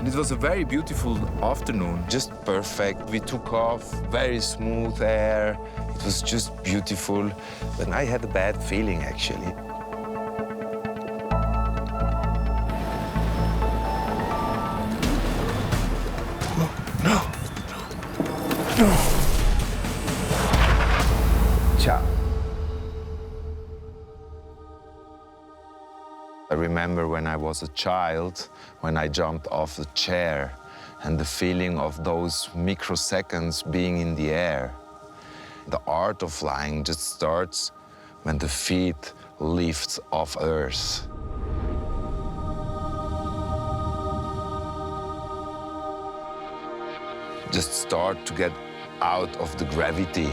It was a very beautiful afternoon. Just perfect. We took off, very smooth air. It was just beautiful. But I had a bad feeling, actually. No. Ciao. I remember when I was a child, when I jumped off the chair, and the feeling of those microseconds being in the air. The art of flying just starts when the feet lift off earth. Just start to get out of the gravity.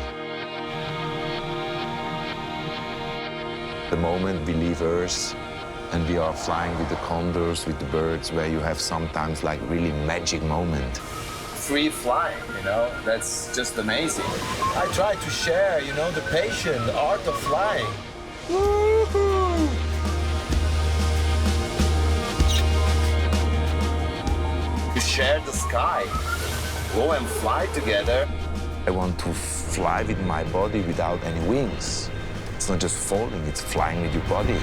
The moment we leave Earth and we are flying with the condors, with the birds, where you have sometimes like really magic moment. Free flying, you know, that's just amazing. I try to share, you know, the passion, the art of flying. Woohoo! You share the sky. Go and fly together. I want to fly with my body without any wings. It's not just falling, it's flying with your body.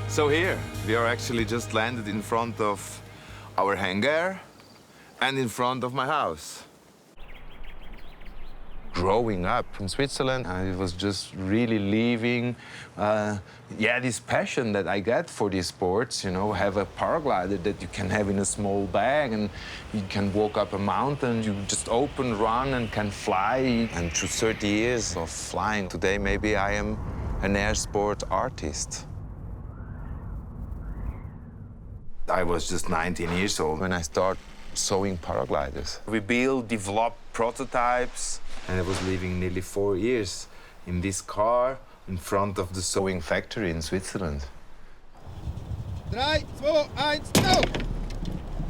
So here, we are actually just landed in front of our hangar and in front of my house. Growing up in Switzerland, I was just really leaving, this passion that I get for these sports, you know, have a paraglider that you can have in a small bag and you can walk up a mountain, you just open, run and can fly. And through 30 years of flying, today maybe I am an air sport artist. I was just 19 years old when I started sewing paragliders. We built, developed prototypes, and I was living nearly 4 years in this car in front of the sewing factory in Switzerland. 3, 2, 1, go!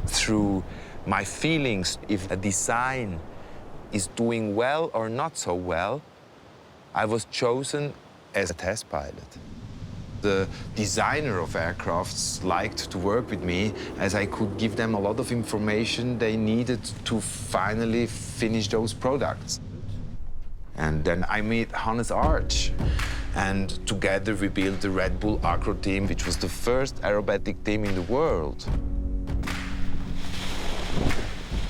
Through my feelings, if a design is doing well or not so well, I was chosen as a test pilot. The designer of aircrafts liked to work with me as I could give them a lot of information they needed to finally finish those products. And then I met Hannes Arch, and together we built the Red Bull Acro team, which was the first aerobatic team in the world.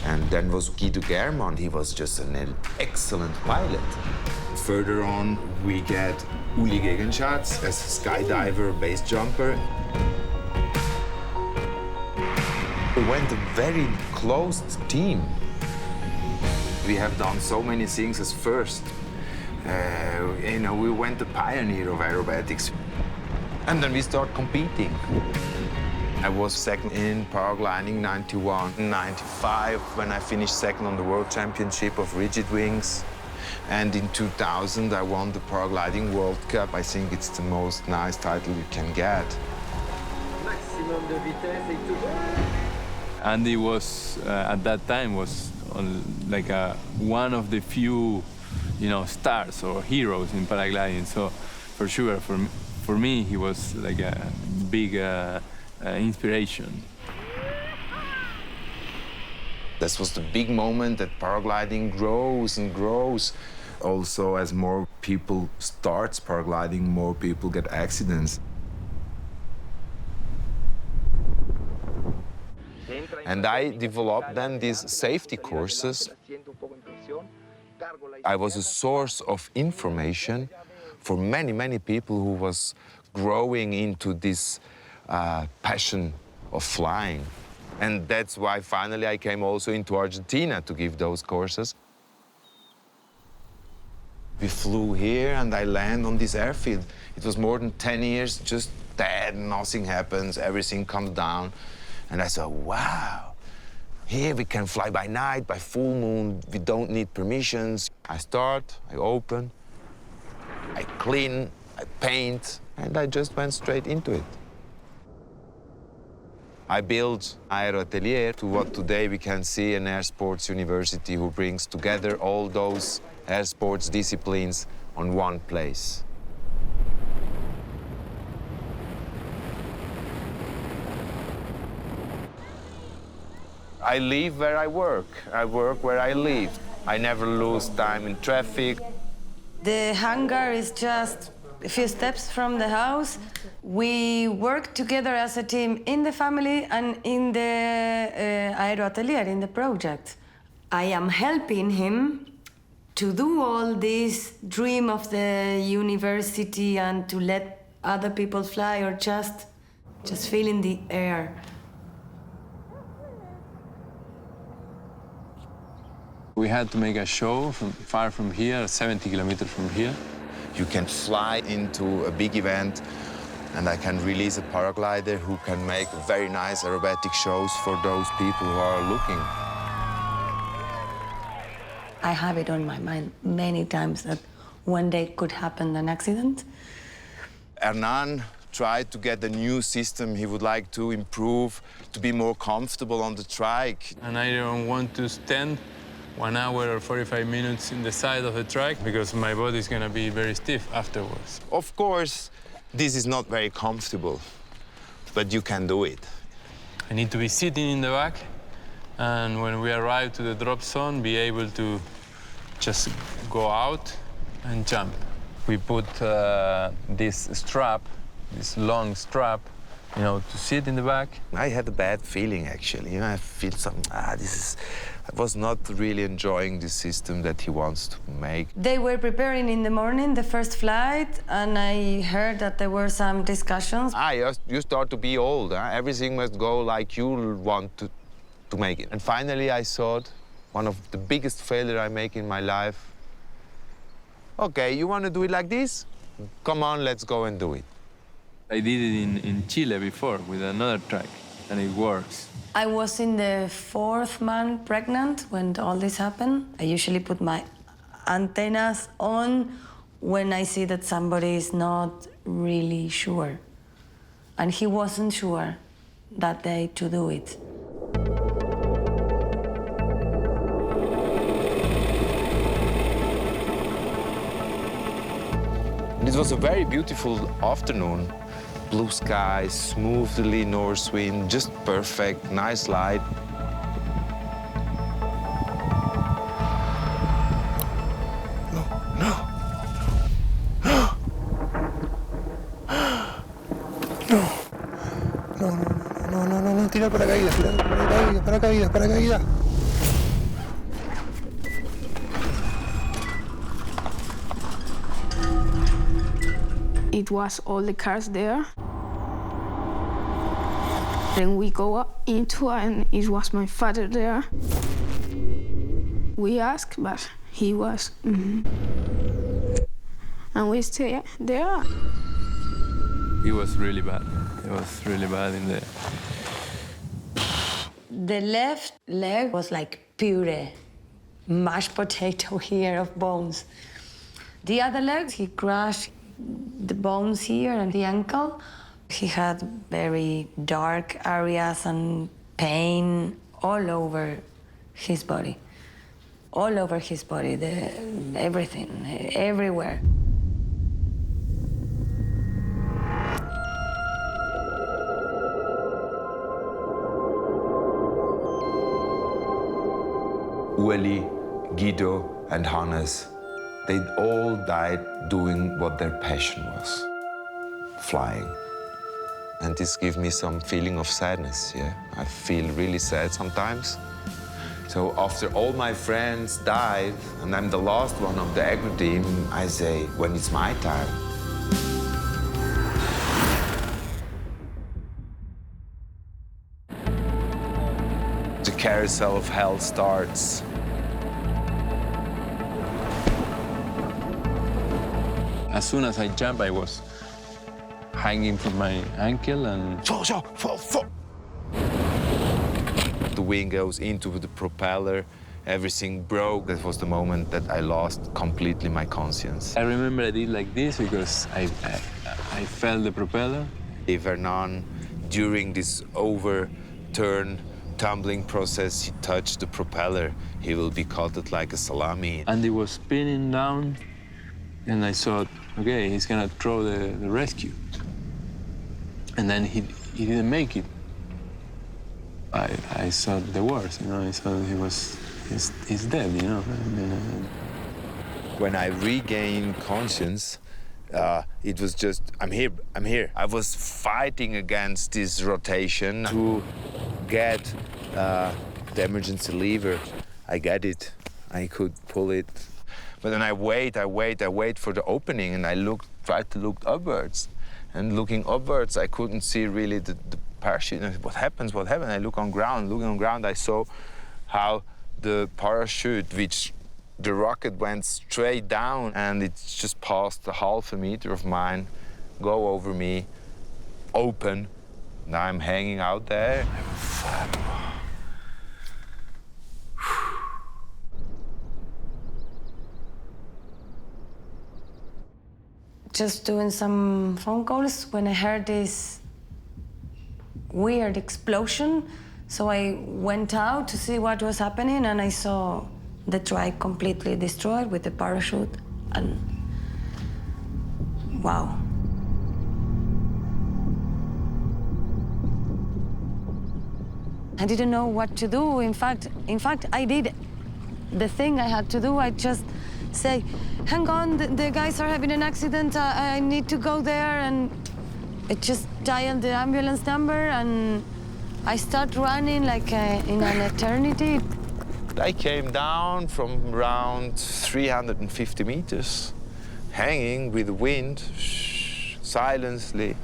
And then was Guido German. He was just an excellent pilot. Further on, we get Uli Gegenschatz as skydiver, base jumper. We went a very close team. We have done so many things as first. We went the pioneer of aerobatics. And then we start competing. I was second in paragliding 91, 95 when I finished second on the World Championship of rigid wings. And in 2000, I won the Paragliding World Cup. I think it's the most nice title you can get. Andy was, at that time, was like one of the few, stars or heroes in paragliding. So, for sure, for me, he was like a big inspiration. This was the big moment that paragliding grows and grows. Also, as more people start paragliding, more people get accidents. And I developed then these safety courses. I was a source of information for many, many people who was growing into this passion of flying. And that's why finally I came also into Argentina to give those courses. We flew here and I land on this airfield. It was more than 10 years, just dead, nothing happens, everything comes down. And I said, wow, here we can fly by night, by full moon, we don't need permissions. I start, I open, I clean, I paint, and I just went straight into it. I built Aero Atelier to what today we can see an air sports university who brings together all those air sports disciplines on one place. I live where I work where I live. I never lose time in traffic. The hangar is just a few steps from the house. We work together as a team in the family and in the Aero Atelier, in the project. I am helping him to do all this dream of the university and to let other people fly or just feel in the air. We had to make a show far from here, 70 kilometers from here. You can fly into a big event, and I can release a paraglider who can make very nice aerobatic shows for those people who are looking. I have it on my mind many times that one day could happen an accident. Hernan tried to get a new system he would like to improve, to be more comfortable on the track. And I don't want to stand 1 hour or 45 minutes in the side of the track because my body is going to be very stiff afterwards. Of course, this is not very comfortable, but you can do it. I need to be sitting in the back, and when we arrive to the drop zone, be able to just go out and jump. We put this strap, this long strap, you know, to sit in the back. I had a bad feeling, actually. You know, I feel I was not really enjoying the system that he wants to make. They were preparing in the morning the first flight, and I heard that there were some discussions. You start to be old. Huh? Everything must go like you want to make it. And finally, I thought, one of the biggest failures I make in my life. Okay, you want to do it like this? Come on, let's go and do it. I did it in Chile before with another track, and it works. I was in the 4th month pregnant when all this happened. I usually put my antennas on when I see that somebody is not really sure. And he wasn't sure that day to do it. It was a very beautiful afternoon. Blue skies, smoothly north wind, just perfect, nice light. No, tira el paracaídas. It was all the cars there. Then we go up into and it was my father there. We asked, but he was. And we stay there. It was really bad. It was really bad in there. The left leg was like puree, mashed potato here of bones. The other leg, he crushed the bones here and the ankle. He had very dark areas and pain all over his body. All over his body, everything, everywhere. Ueli, Guido, and Hannes, they all died doing what their passion was, flying. And this gives me some feeling of sadness, yeah? I feel really sad sometimes. So after all my friends died, and I'm the last one of the agri team, I say, when it's my time. The carousel of hell starts. As soon as I jumped, I was hanging from my ankle and... The wing goes into the propeller, everything broke. That was the moment that I lost completely my conscience. I remember I did like this because I felt the propeller. If Hernan during this overturn tumbling process, he touched the propeller, he will be cut like a salami. And he was spinning down, and I thought, okay, he's gonna throw the rescue. And then he didn't make it. I thought the worst, you know, I thought he's dead, you know. When I regained conscience, it was just, I'm here. I was fighting against this rotation to get the emergency lever. I get it, I could pull it. But then I wait for the opening, and I tried to look upwards. And looking upwards, I couldn't see really the parachute. And what happens? I look on ground, I saw how the parachute, which the rocket went straight down, and it just passed a half a meter of mine, go over me, open. Now I'm hanging out there. Just doing some phone calls when I heard this weird explosion. So I went out to see what was happening, and I saw the trike completely destroyed with the parachute, and wow. I didn't know what to do. In fact, I did the thing I had to do. I just say, hang on, the guys are having an accident. I need to go there, and I just dialed the ambulance number, and I start running like in an eternity. I came down from around 350 meters, hanging with the wind, silently.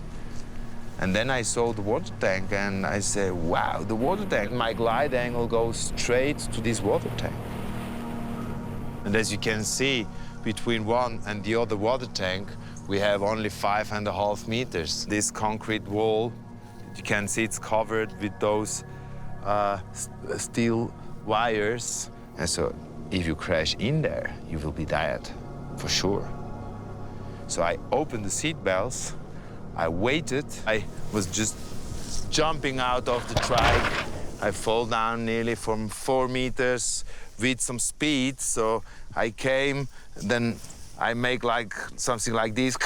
And then I saw the water tank, and I said, wow, the water tank. My glide angle goes straight to this water tank. And as you can see, between one and the other water tank, we have only 5.5 meters. This concrete wall, you can see it's covered with those steel wires. And so if you crash in there, you will be dead, for sure. So I opened the seat belts, I waited. I was just jumping out of the trike. I fall down nearly from 4 meters with some speed. So I came, then I make like something like this.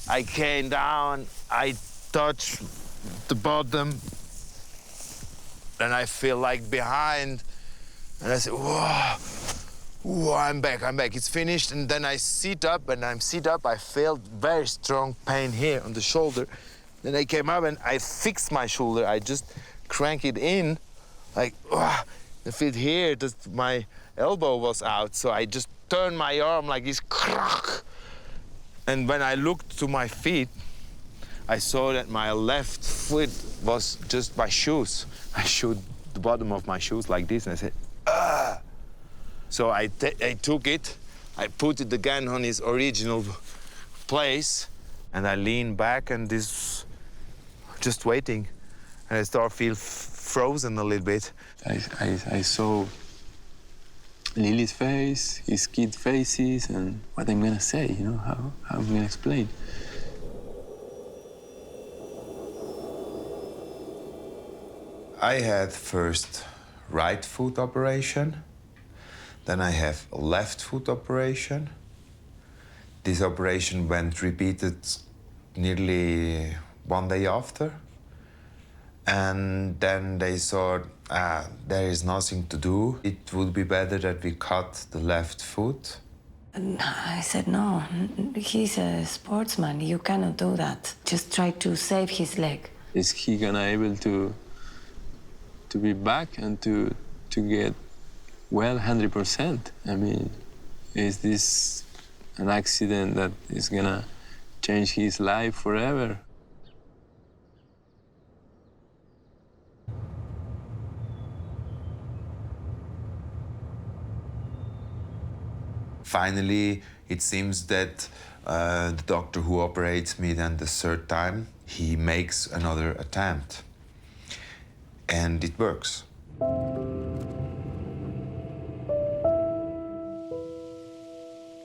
I came down, I touch the bottom, and I feel like behind, and I say, whoa, whoa, I'm back, it's finished. And then I sit up, and I felt very strong pain here on the shoulder. Then I came up, and I fixed my shoulder. I just crank it in, like, I feel here that my elbow was out, so I just turned my arm like this, and when I looked to my feet, I saw that my left foot was just my shoes. I showed the bottom of my shoes like this, and I said, ah. So I took it, I put it again on its original place, and I leaned back, and this, just waiting, and I start feel frozen a little bit. I saw Lily's face, his kid faces, and what I'm gonna say, you know, how I'm gonna explain. I had first right foot operation, then I have left foot operation. This operation went repeated nearly 1 day after. And then they thought, there is nothing to do. It would be better that we cut the left foot. And I said, no, he's a sportsman. You cannot do that. Just try to save his leg. Is he gonna able to be back and to get well 100%? I mean, is this an accident that is gonna change his life forever? Finally, it seems that the doctor who operates me then the third time, he makes another attempt. And it works.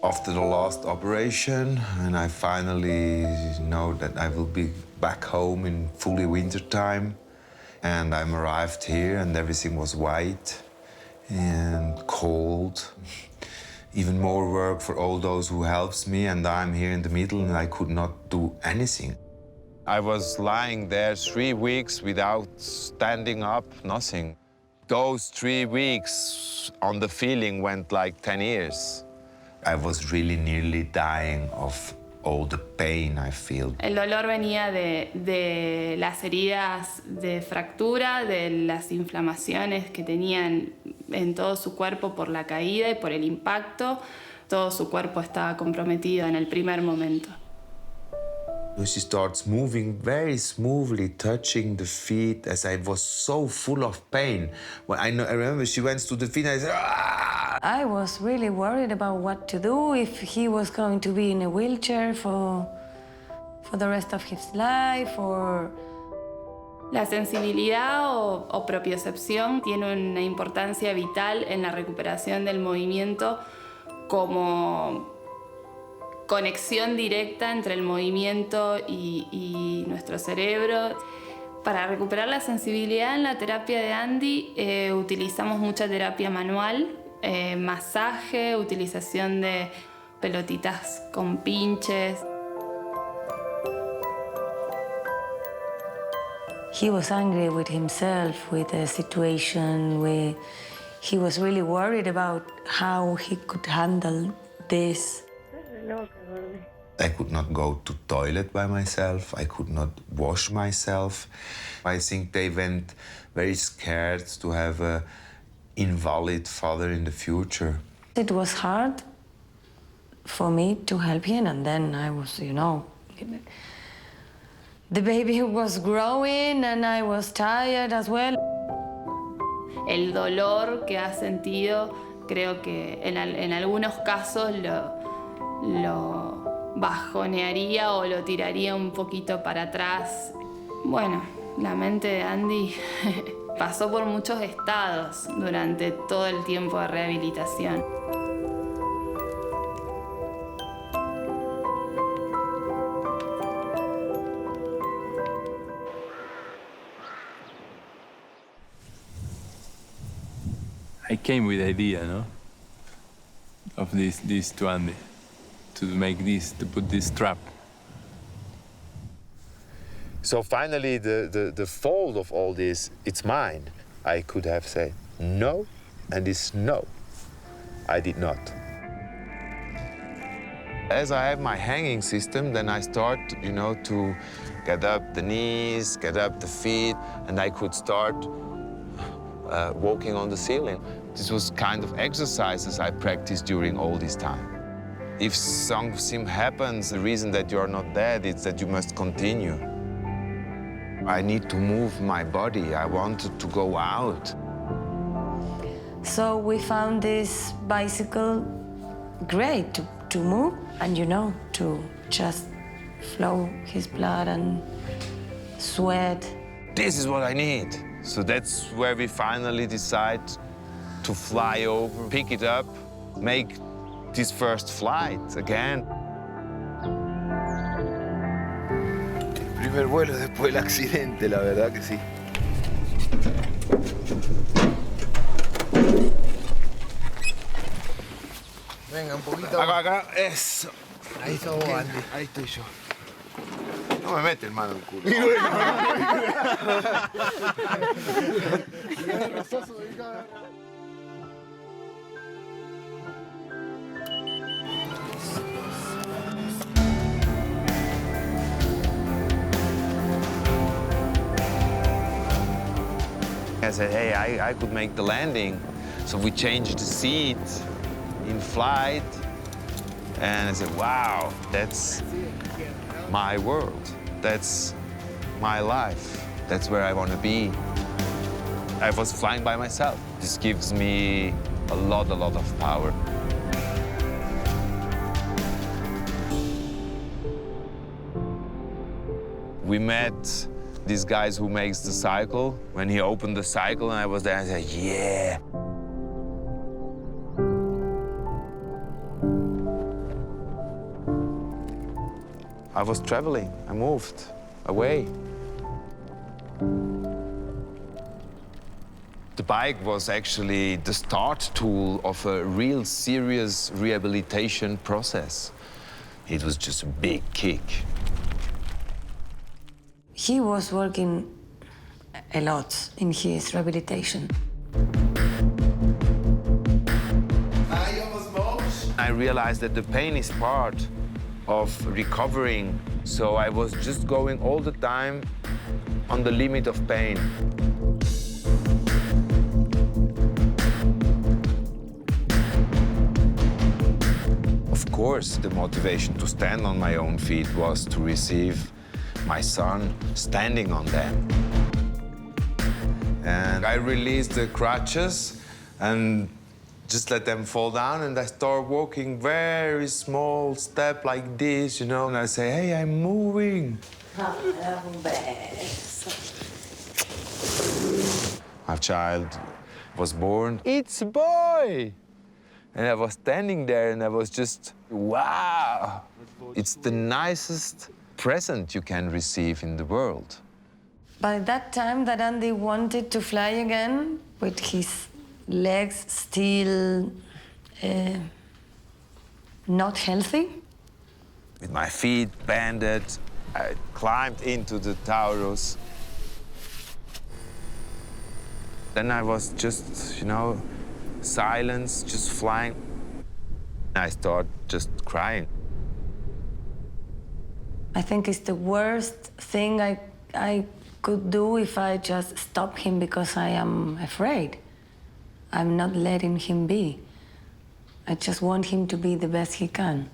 After the last operation, and I finally know that I will be back home in fully winter time. And I arrived here and everything was white and cold. Even more work for all those who helps me, and I'm here in the middle and I could not do anything. I was lying there 3 weeks without standing up, nothing. Those 3 weeks on the feeling went like 10 years. I was really nearly dying of all the pain I feel. El dolor venía de las heridas de fractura, de las inflamaciones que tenían en todo su cuerpo por la caída y por el impacto. Todo su cuerpo estaba comprometido en el primer momento. She starts moving very smoothly, touching the feet, as I was so full of pain. When I remember she went to the feet and I said, "Ah!" I was really worried about what to do, if he was going to be in a wheelchair for the rest of his life, or... La sensibilidad o propiocepción tiene una importancia vital en la recuperación del movimiento como conexión directa entre el movimiento y nuestro cerebro. Para recuperar la sensibilidad en la terapia de Andy utilizamos mucha terapia manual, masaje, utilización de pelotitas con pinches. He was angry with himself, with the situation, he was really worried about how he could handle this. I could not go to toilet by myself. I could not wash myself. I think they went very scared to have an invalid father in the future. It was hard for me to help him, and then I was, the baby was growing and I was tired as well. El dolor que ha sentido, creo que en algunos casos lo bajonearía o lo tiraría un poquito para atrás. Bueno, la mente de Andy pasó por muchos estados durante todo el tiempo de rehabilitación. I came with the idea, no, of this to Andy, to put this trap. So finally, the fault of all this, it's mine. I could have said no, and it's no. I did not. As I have my hanging system, then I start, to get up the knees, get up the feet, and I could start walking on the ceiling. This was kind of exercises I practiced during all this time. If something happens, the reason that you're not dead is that you must continue. I need to move my body. I wanted to go out. So we found this bicycle great to move and, to just flow his blood and sweat. This is what I need. So that's where we finally decide to fly over, pick it up, make this first flight again. El primer vuelo después del accidente, la verdad que sí. Venga, un poquito. Acá, eso. Ahí está vos, Andy. Ahí estoy yo. No me mete el mano en el culo. I said, hey, I could make the landing. So we changed the seat in flight. And I said, wow, that's my world. That's my life. That's where I want to be. I was flying by myself. This gives me a lot of power. We met these guys who makes the cycle. When he opened the cycle and I was there, I said, yeah. I was traveling, I moved. away. The bike was actually the start tool of a real serious rehabilitation process. It was just a big kick. He was working a lot in his rehabilitation. I realized that the pain is part of recovering, so I was just going all the time on the limit of pain. Of course, the motivation to stand on my own feet was to receive my son standing on them. And I released the crutches and just let them fall down, and I start walking very small step like this, you know, and I say, hey, I'm moving. My child was born. It's a boy! And I was standing there and I was just, wow! It's the nicest present you can receive in the world. By that time that Andy wanted to fly again, with his legs still not healthy. With my feet banded, I climbed into the Taurus. Then I was just, you know, silence, just flying. I started just crying. I think it's the worst thing I could do if I just stop him because I am afraid. I'm not letting him be. I just want him to be the best he can.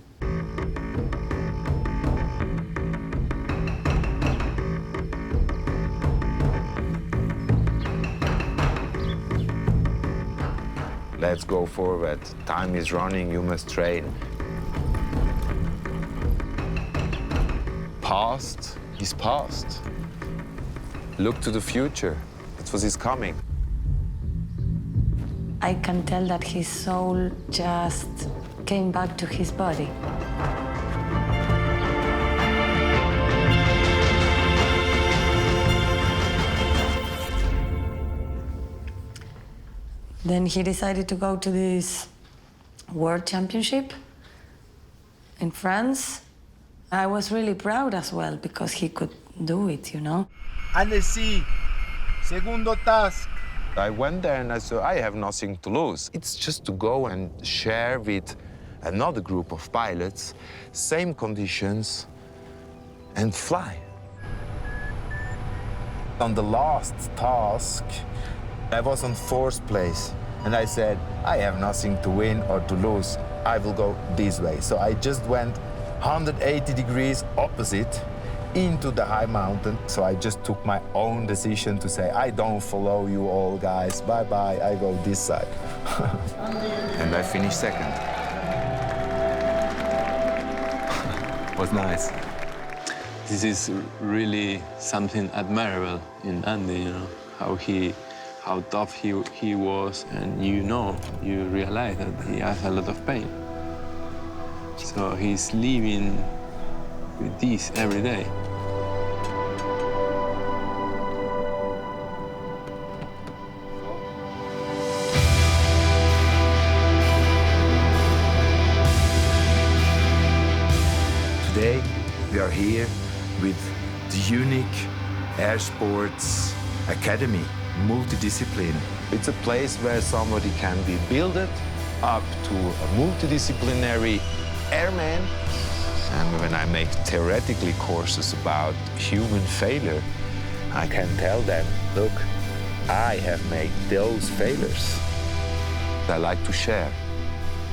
Let's go forward. Time is running, you must train. Past is past. Look to the future. It was his coming. I can tell that his soul just came back to his body. Then he decided to go to this World Championship in France. I was really proud as well because he could do it, you know. SharingTheSky, segundo task. I went there and I said, I have nothing to lose. It's just to go and share with another group of pilots, same conditions, and fly. On the last task, I was on 4th place, and I said, I have nothing to win or to lose. I will go this way. So I just went 180 degrees opposite into the high mountain. So I just took my own decision to say, I don't follow you all, guys. Bye-bye, I go this side. And I finished 2nd. Was nice. This is really something admirable in Andy, you know, how tough he was, and you realize that he has a lot of pain. So he's living with this every day. Today, we are here with the unique Air Sports Academy, multidiscipline. It's a place where somebody can be builded up to a multidisciplinary airman. And when I make theoretically courses about human failure, I can tell them, look, I have made those failures. I like to share,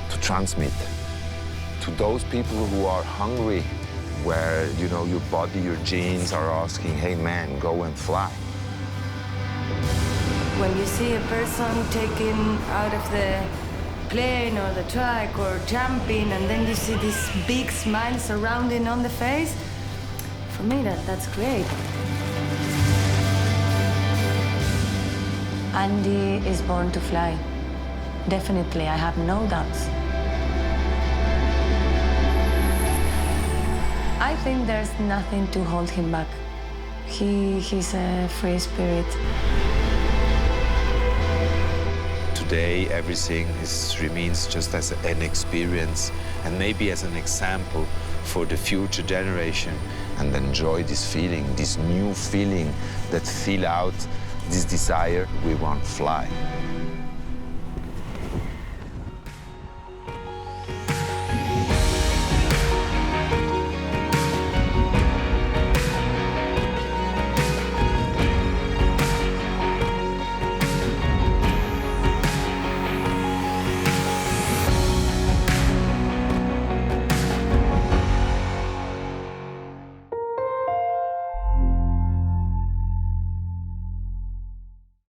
to transmit to those people who are hungry, where, you know, your body, your genes are asking, hey man, go and fly. When you see a person taken out of the plane or the truck or jumping, and then you see this big smile surrounding on the face, for me, that's great. Andy is born to fly. Definitely, I have no doubts. I think there's nothing to hold him back. He's a free spirit. Today, everything remains just as an experience and maybe as an example for the future generation, and enjoy this feeling, this new feeling that fill out this desire we want to fly.